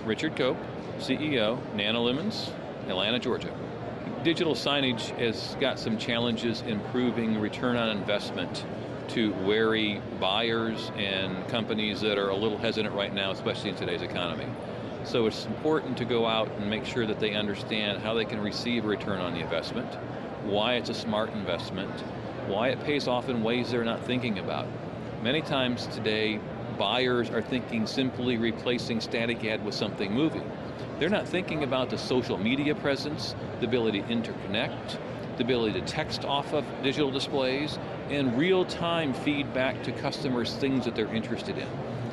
Richard Cope, CEO, Nanolumens, Atlanta, Georgia. Digital signage has got some challenges improving return on investment to wary buyers and companies that are a little hesitant right now, especially in today's economy. So it's important to go out and make sure that they understand how they can receive a return on the investment, why it's a smart investment, why it pays off in ways they're not thinking about. Many times today, buyers are thinking simply replacing static ad with something moving. They're not thinking about the social media presence, the ability to interconnect, the ability to text off of digital displays, and real-time feedback to customers things that they're interested in.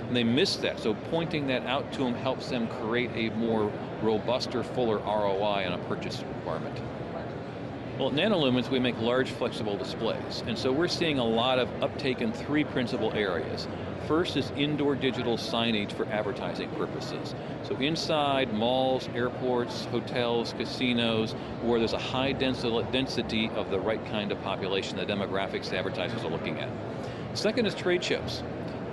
And they miss that, so pointing that out to them helps them create a more robust or fuller ROI on a purchase requirement. Well, at Nanolumens, we make large flexible displays, and so we're seeing a lot of uptake in three principal areas. First is indoor digital signage for advertising purposes. So inside malls, airports, hotels, casinos, where there's a high density of the right kind of population, the demographics the advertisers are looking at. Second is trade shows.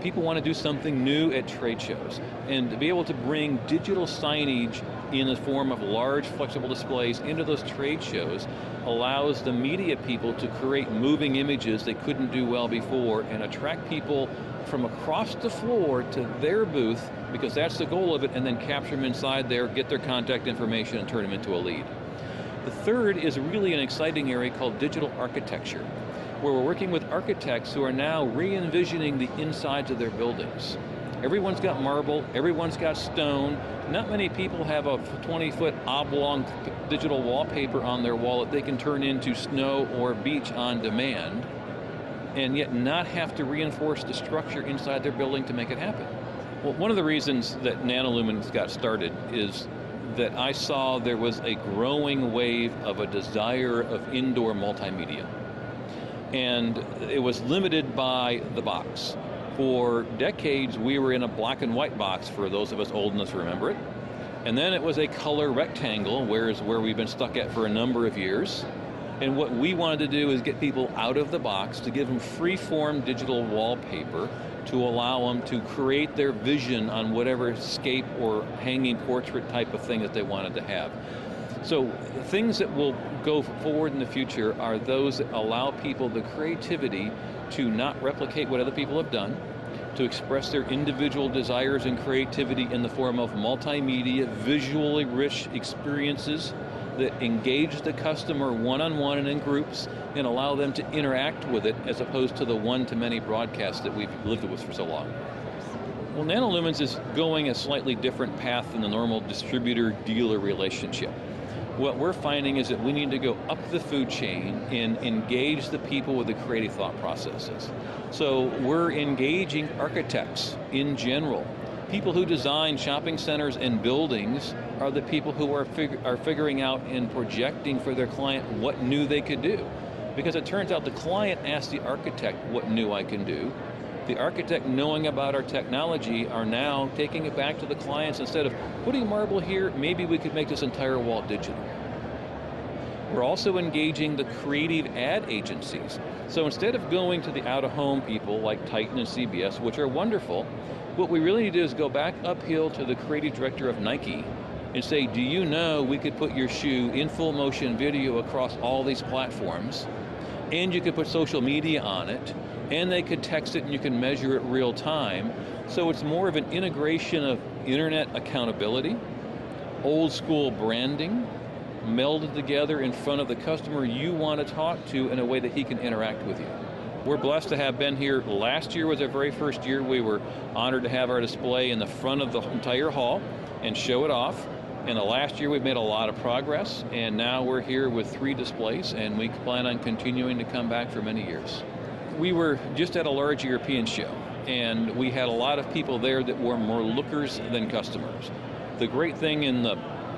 People want to do something new at trade shows, and to be able to bring digital signage in the form of large flexible displays into those trade shows allows the media people to create moving images they couldn't do well before and attract people from across the floor to their booth, because that's the goal of it, and then capture them inside there, get their contact information, and turn them into a lead. The third is really an exciting area called digital architecture, where we're working with architects who are now re-envisioning the insides of their buildings. Everyone's got marble, everyone's got stone. Not many people have a 20-foot oblong digital wallpaper on their wall that they can turn into snow or beach on demand, and yet not have to reinforce the structure inside their building to make it happen. Well, one of the reasons that Nanolumens got started is that I saw there was a growing wave of a desire of indoor multimedia. And it was limited by the box. For decades, we were in a black and white box, for those of us old enough to remember it. And then it was a color rectangle, where we've been stuck at for a number of years. And what we wanted to do is get people out of the box, to give them free-form digital wallpaper to allow them to create their vision on whatever scape or hanging portrait type of thing that they wanted to have. So things that will go forward in the future are those that allow people the creativity to not replicate what other people have done, to express their individual desires and creativity in the form of multimedia, visually rich experiences that engage the customer one-on-one and in groups and allow them to interact with it, as opposed to the one-to-many broadcast that we've lived with for so long. Well, Nanolumens is going a slightly different path than the normal distributor-dealer relationship. What we're finding is that we need to go up the food chain and engage the people with the creative thought processes. So we're engaging architects in general. People who design shopping centers and buildings are the people who are figuring out and projecting for their client what new they could do. Because it turns out the client asked the architect what new I can do. The architect, knowing about our technology, are now taking it back to the clients. Instead of putting marble here, maybe we could make this entire wall digital. We're also engaging the creative ad agencies. So instead of going to the out-of-home people like Titan and CBS, which are wonderful, what we really need to do is go back uphill to the creative director of Nike and say, do you know we could put your shoe in full motion video across all these platforms, and you could put social media on it, and they could text it and you can measure it real time. So it's more of an integration of internet accountability, old school branding, melded together in front of the customer you want to talk to in a way that he can interact with you. We're blessed to have been here. Last year was our very first year. We were honored to have our display in the front of the entire hall and show it off. And the last year we've made a lot of progress, and now we're here with 3 displays, and we plan on continuing to come back for many years. We were just at a large European show, and we had a lot of people there that were more lookers than customers. The great thing in the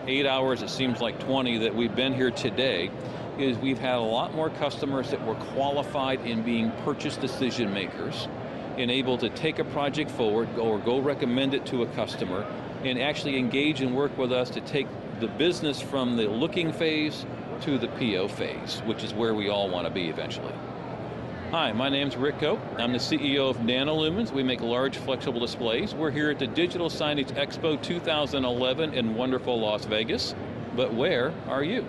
8 hours, it seems like 20, that we've been here today, is we've had a lot more customers that were qualified in being purchase decision makers and able to take a project forward or go recommend it to a customer and actually engage and work with us to take the business from the looking phase to the PO phase, which is where we all want to be eventually. Hi, my name's Rick Cope. I'm the CEO of Nanolumens. We make large flexible displays. We're here at the Digital Signage Expo 2011 in wonderful Las Vegas. But where are you?